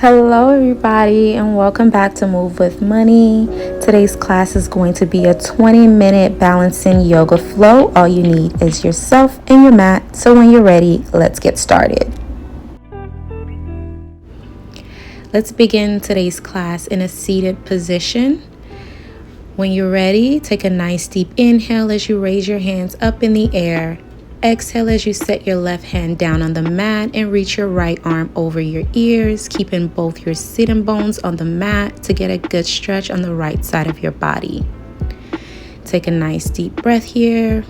Hello everybody and welcome back to Move with Money. Today's class is going to be a 20-minute balancing yoga flow. All you need is yourself and your mat. So when you're ready, let's get started. Let's begin today's class in a seated position. When you're ready, take a nice deep inhale as you raise your hands up in the air. Exhale as you set your left hand down on the mat and reach your right arm over your ears, keeping both your sitting bones on the mat to get a good stretch on the right side of your body. Take a nice deep breath here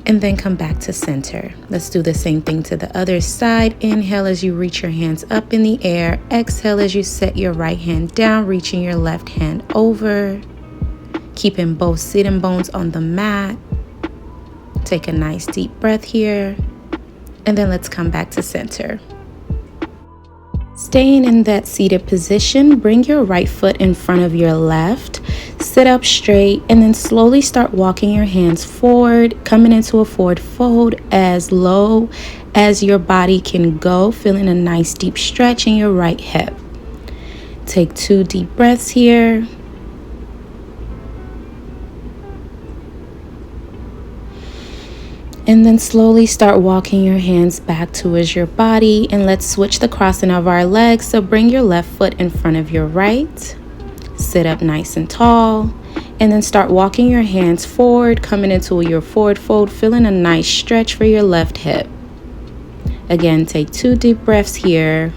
and then come back to center. Let's do the same thing to the other side. Inhale as you reach your hands up in the air. Exhale as you set your right hand down, reaching your left hand over, keeping both sitting bones on the mat. Take a nice deep breath here, and then let's come back to center. Staying in that seated position, bring your right foot in front of your left, sit up straight, and then slowly start walking your hands forward, coming into a forward fold as low as your body can go, feeling a nice deep stretch in your right hip. Take 2 deep breaths here. And then slowly start walking your hands back towards your body, and let's switch the crossing of our legs. So bring your left foot in front of your right, sit up nice and tall, and then start walking your hands forward, coming into your forward fold, feeling a nice stretch for your left hip. Again, take 2 deep breaths here.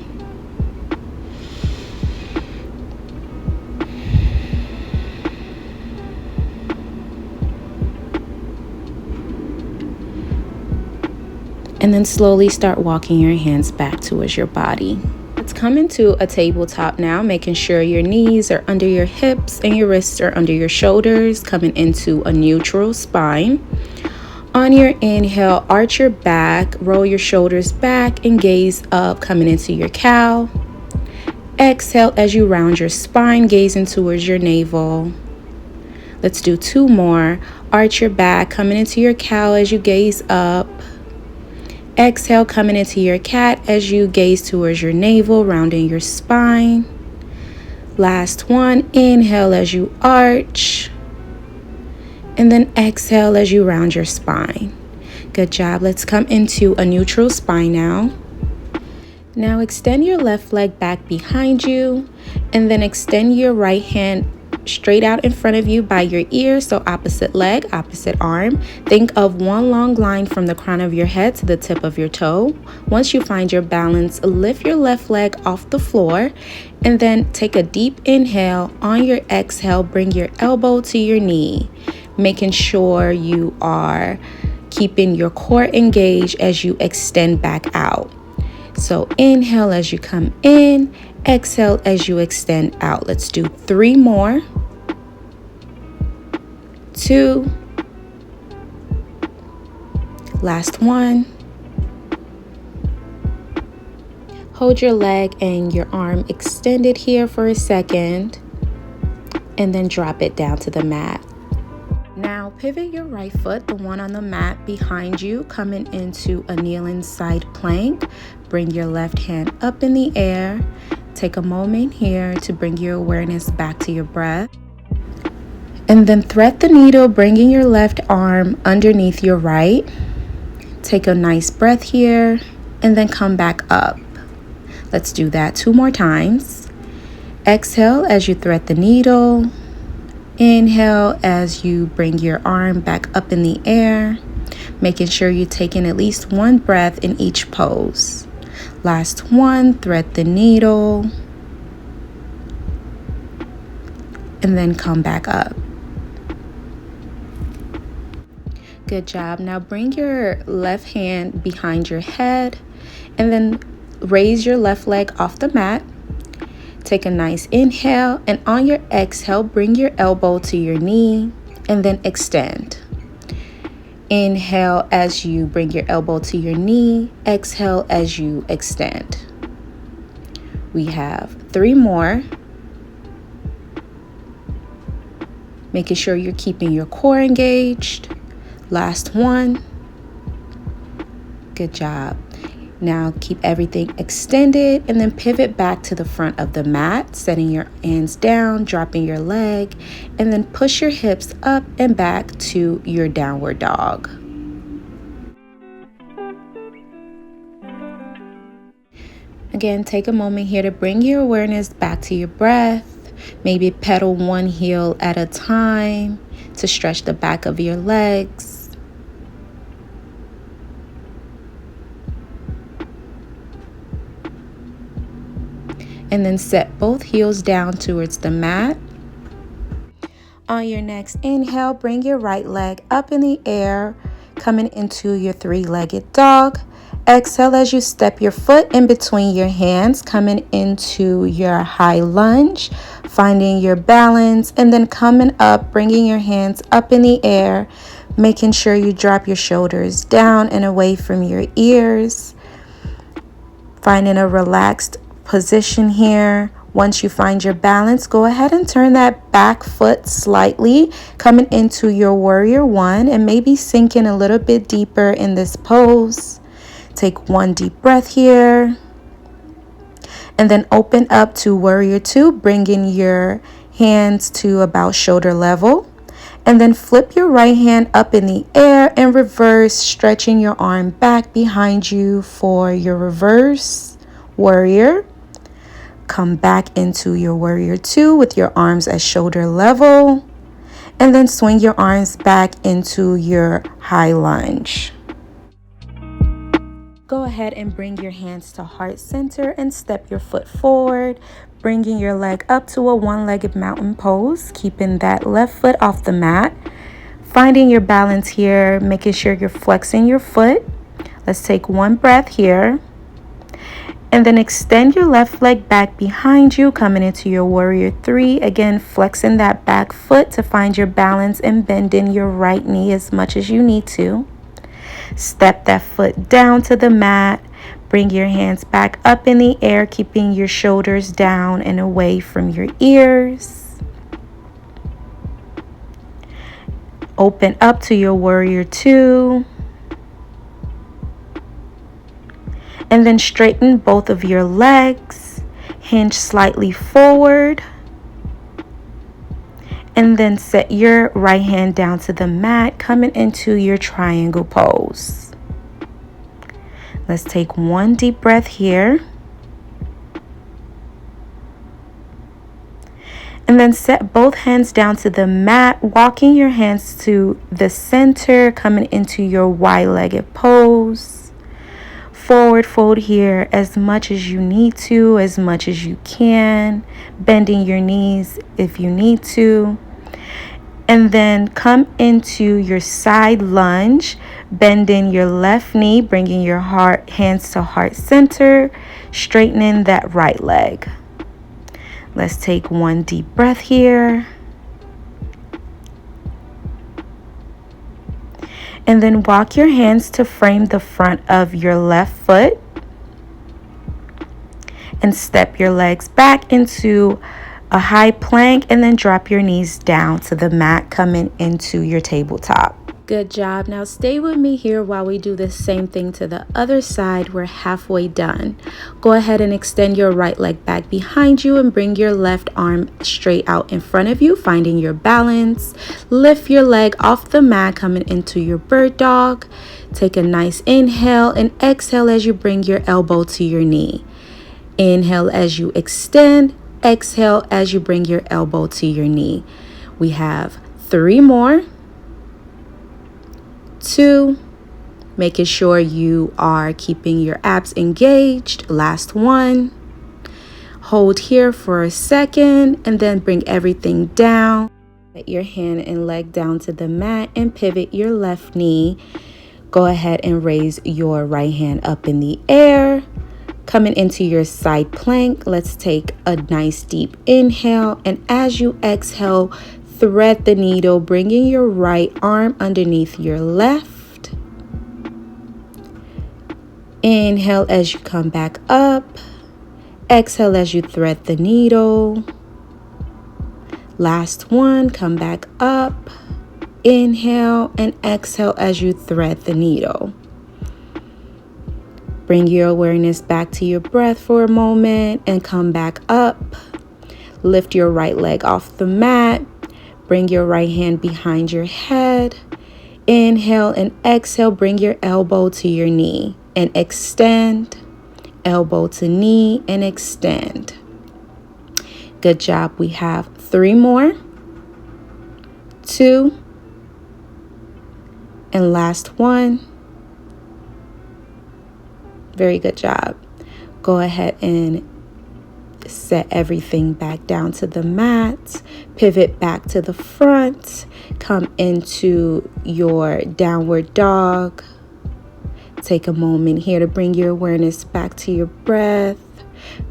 And then slowly start walking your hands back towards your body. Let's come into a tabletop now, making sure your knees are under your hips and your wrists are under your shoulders, coming into a neutral spine. On your inhale, arch your back, roll your shoulders back and gaze up, coming into your cow. Exhale as you round your spine, gazing towards your navel. Let's do 2 more. Arch your back, coming into your cow as you gaze up. Exhale, coming into your cat as you gaze towards your navel, rounding your spine. Last one, inhale as you arch. And then exhale as you round your spine. Good job. Let's come into a neutral spine now. Now extend your left leg back behind you, and then extend your right hand straight out in front of you by your ear, so opposite leg, opposite arm. Think of one long line from the crown of your head to the tip of your toe. Once you find your balance, lift your left leg off the floor, and then take a deep inhale. On your exhale, bring your elbow to your knee, making sure you are keeping your core engaged as you extend back out. So inhale as you come in, exhale as you extend out. Let's do 3 more. 2. Last one. Hold your leg and your arm extended here for a second, and then drop it down to the mat. Now pivot your right foot, the one on the mat behind you, coming into a kneeling side plank. Bring your left hand up in the air. Take a moment here to bring your awareness back to your breath. And then thread the needle, bringing your left arm underneath your right. Take a nice breath here, and then come back up. Let's do that 2 more times. Exhale as you thread the needle. Inhale as you bring your arm back up in the air, making sure you're taking at least 1 breath in each pose. Last one, thread the needle, and then come back up. Good job. Now bring your left hand behind your head, and then raise your left leg off the mat. Take a nice inhale, and on your exhale, bring your elbow to your knee, and then extend. Inhale as you bring your elbow to your knee. Exhale as you extend. We have 3 more. Making sure you're keeping your core engaged. Last one. Good job. Now keep everything extended and then pivot back to the front of the mat, setting your hands down, dropping your leg, and then push your hips up and back to your downward dog. Again, take a moment here to bring your awareness back to your breath. Maybe pedal one heel at a time to stretch the back of your legs. And then set both heels down towards the mat. On your next inhale, bring your right leg up in the air, coming into your three-legged dog. Exhale as you step your foot in between your hands, coming into your high lunge, finding your balance, and then coming up, bringing your hands up in the air, making sure you drop your shoulders down and away from your ears, finding a relaxed position here. Once you find your balance, go ahead and turn that back foot slightly, coming into your warrior one, and maybe sink in a little bit deeper in this pose. Take one deep breath here, and then open up to warrior two, bringing your hands to about shoulder level, and then flip your right hand up in the air and reverse, stretching your arm back behind you for your reverse warrior. Come back into your warrior two with your arms at shoulder level, and then swing your arms back into your high lunge. Go ahead and bring your hands to heart center and step your foot forward, bringing your leg up to a one-legged mountain pose, keeping that left foot off the mat. Finding your balance here, making sure you're flexing your foot. Let's take one breath here. And then extend your left leg back behind you, coming into your warrior three. Again, flexing that back foot to find your balance and bending your right knee as much as you need to. Step that foot down to the mat. Bring your hands back up in the air, keeping your shoulders down and away from your ears. Open up to your warrior two. And then straighten both of your legs. Hinge slightly forward. And then set your right hand down to the mat, coming into your triangle pose. Let's take one deep breath here. And then set both hands down to the mat, walking your hands to the center, coming into your wide-legged pose. Forward fold here as much as you need to, as much as you can, bending your knees if you need to. And then come into your side lunge, bending your left knee, bringing your hands to heart center, straightening that right leg. Let's take one deep breath here. And then walk your hands to frame the front of your left foot. And step your legs back into a high plank, and then drop your knees down to the mat, coming into your tabletop. Good job. Now stay with me here while we do the same thing to the other side. We're halfway done. Go ahead and extend your right leg back behind you and bring your left arm straight out in front of you, finding your balance. Lift your leg off the mat, coming into your bird dog. Take a nice inhale and exhale as you bring your elbow to your knee. Inhale as you extend. Exhale as you bring your elbow to your knee. We have 3 more. 2. Making sure you are keeping your abs engaged. Last 1. Hold here for a second and then bring everything down. Let your hand and leg down to the mat and pivot your left knee. Go ahead and raise your right hand up in the air. Coming into your side plank, let's take a nice deep inhale, and as you exhale, thread the needle, bringing your right arm underneath your left. Inhale as you come back up. Exhale as you thread the needle. Last one, come back up. Inhale and exhale as you thread the needle. Bring your awareness back to your breath for a moment and come back up. Lift your right leg off the mat. Bring your right hand behind your head. Inhale and exhale. Bring your elbow to your knee and extend. Elbow to knee and extend. Good job. We have 3 more. 2. And last one. Very good job. Go ahead and set everything back down to the mat. Pivot back to the front. Come into your downward dog. Take a moment here to bring your awareness back to your breath.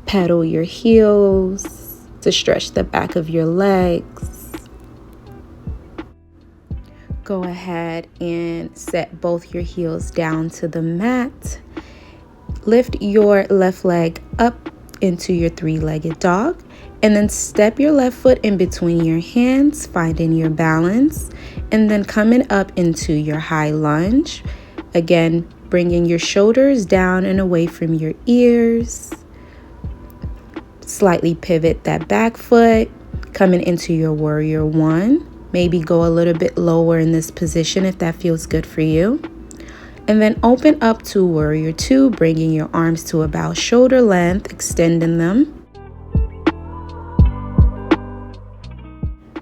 Pedal your heels to stretch the back of your legs. Go ahead and set both your heels down to the mat. Lift your left leg up into your 3-legged dog, and then step your left foot in between your hands, finding your balance, and then coming up into your high lunge. Again, bringing your shoulders down and away from your ears. Slightly pivot that back foot, coming into your warrior 1. Maybe go a little bit lower in this position if that feels good for you. And then open up to warrior 2, bringing your arms to about shoulder length, extending them.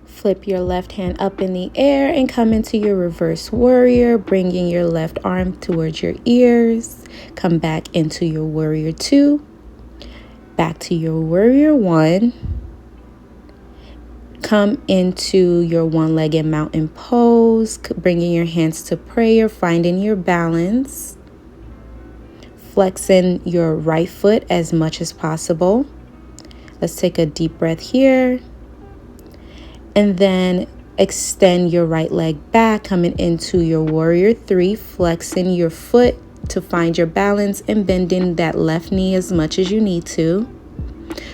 Flip your left hand up in the air and come into your reverse warrior, bringing your left arm towards your ears. Come back into your warrior 2, back to your warrior 1. Come into your one-legged mountain pose, bringing your hands to prayer, finding your balance. Flexing your right foot as much as possible. Let's take a deep breath here. And then extend your right leg back, coming into your warrior 3, flexing your foot to find your balance and bending that left knee as much as you need to.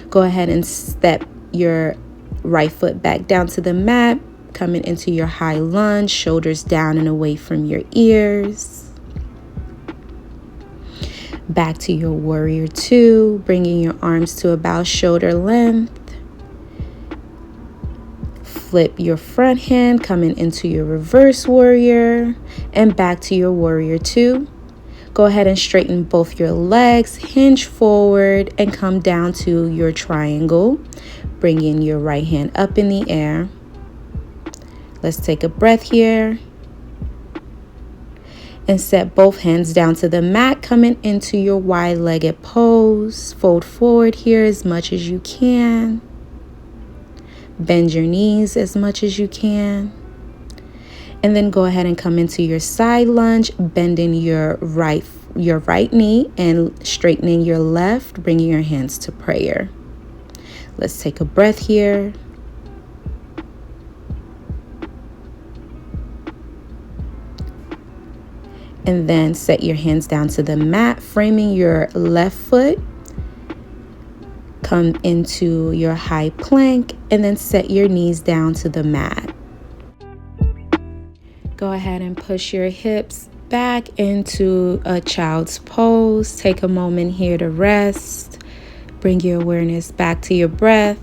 Go ahead and step your right foot back down to the mat, coming into your high lunge, shoulders down and away from your ears. Back to your warrior 2, bringing your arms to about shoulder length. Flip your front hand, coming into your reverse warrior, and back to your warrior 2. Go ahead and straighten both your legs, hinge forward, and come down to your triangle. Bringing your right hand up in the air. Let's take a breath here. And set both hands down to the mat, coming into your wide-legged pose. Fold forward here as much as you can. Bend your knees as much as you can. And then go ahead and come into your side lunge, bending your right knee and straightening your left, bringing your hands to prayer. Let's take a breath here. And then set your hands down to the mat, framing your left foot. Come into your high plank and then set your knees down to the mat. Go ahead and push your hips back into a child's pose. Take a moment here to rest. Bring your awareness back to your breath.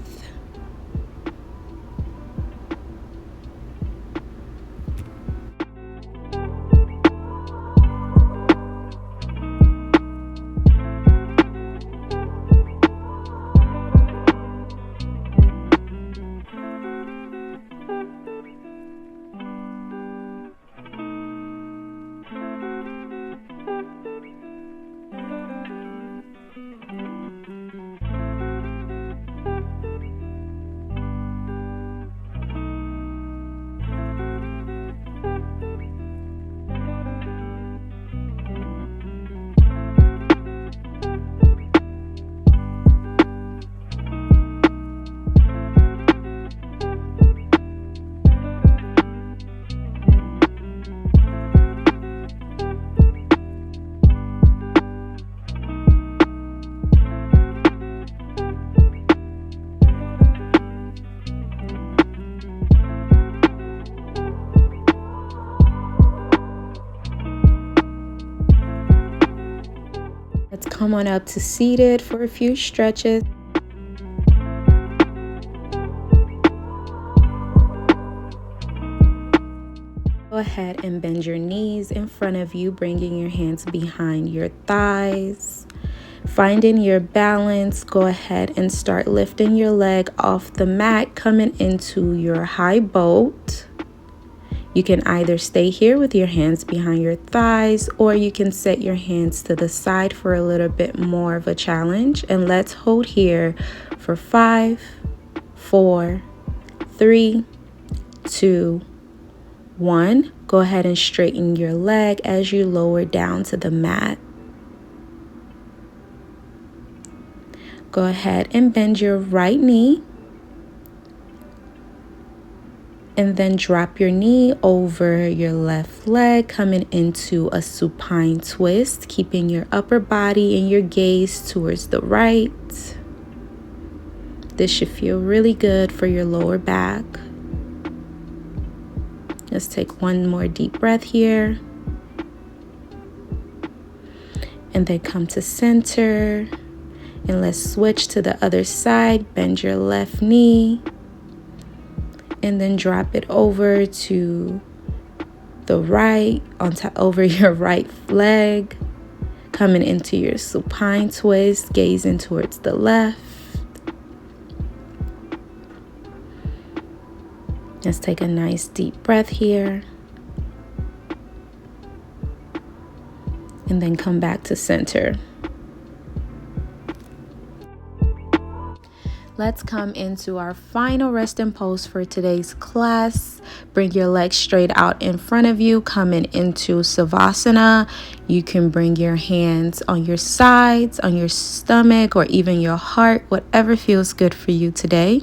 come on up to seated for a few stretches. Go ahead and bend your knees in front of you, bringing your hands behind your thighs. Finding your balance, go ahead and start lifting your leg off the mat, coming into your high boat. You can either stay here with your hands behind your thighs, or you can set your hands to the side for a little bit more of a challenge. And let's hold here for 5, 4, 3, 2, 1. Go ahead and straighten your leg as you lower down to the mat. Go ahead and bend your right knee. And then drop your knee over your left leg, coming into a supine twist, keeping your upper body and your gaze towards the right. This should feel really good for your lower back. Let's take one more deep breath here. And then come to center. And let's switch to the other side. Bend your left knee. And then drop it over to the right, over your right leg. Coming into your supine twist, gazing towards the left. Let's take a nice deep breath here. And then come back to center. Let's come into our final resting pose for today's class. Bring your legs straight out in front of you, coming into Savasana. You can bring your hands on your sides, on your stomach, or even your heart, whatever feels good for you today.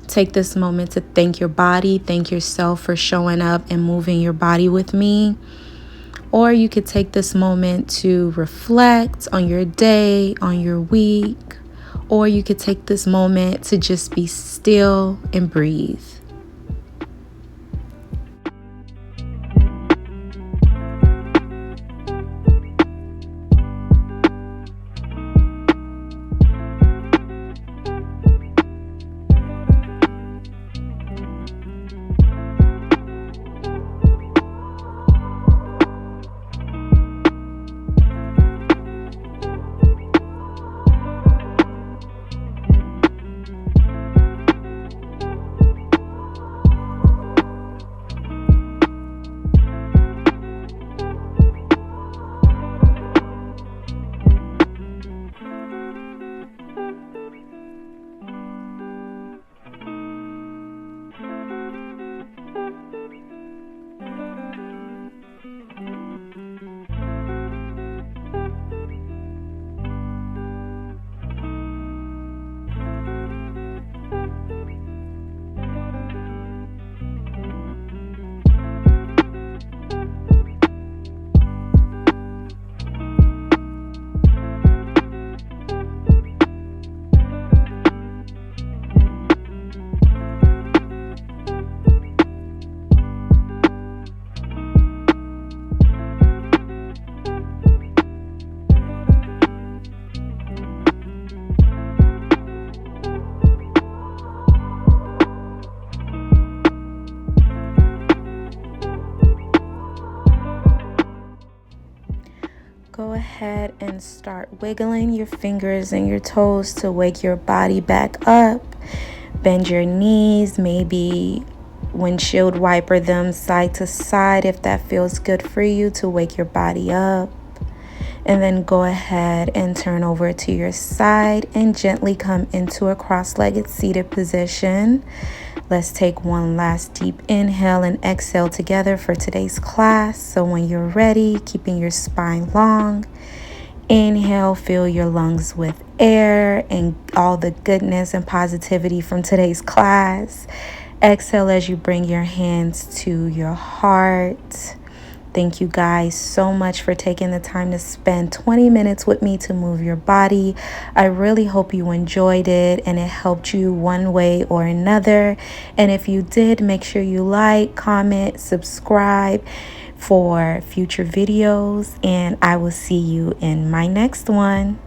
Take this moment to thank your body, thank yourself for showing up and moving your body with me. Or you could take this moment to reflect on your day, on your week. Or you could take this moment to just be still and breathe. Go ahead and start wiggling your fingers and your toes to wake your body back up. Bend your knees, maybe windshield wiper them side to side if that feels good for you to wake your body up. And then go ahead and turn over to your side and gently come into a cross-legged seated position. Let's take one last deep inhale and exhale together for today's class. So when you're ready, keeping your spine long, inhale, fill your lungs with air and all the goodness and positivity from today's class. Exhale as you bring your hands to your heart. Thank you guys so much for taking the time to spend 20 minutes with me to move your body. I really hope you enjoyed it and it helped you one way or another. And if you did, make sure you like, comment, subscribe. for future videos, and I will see you in my next one.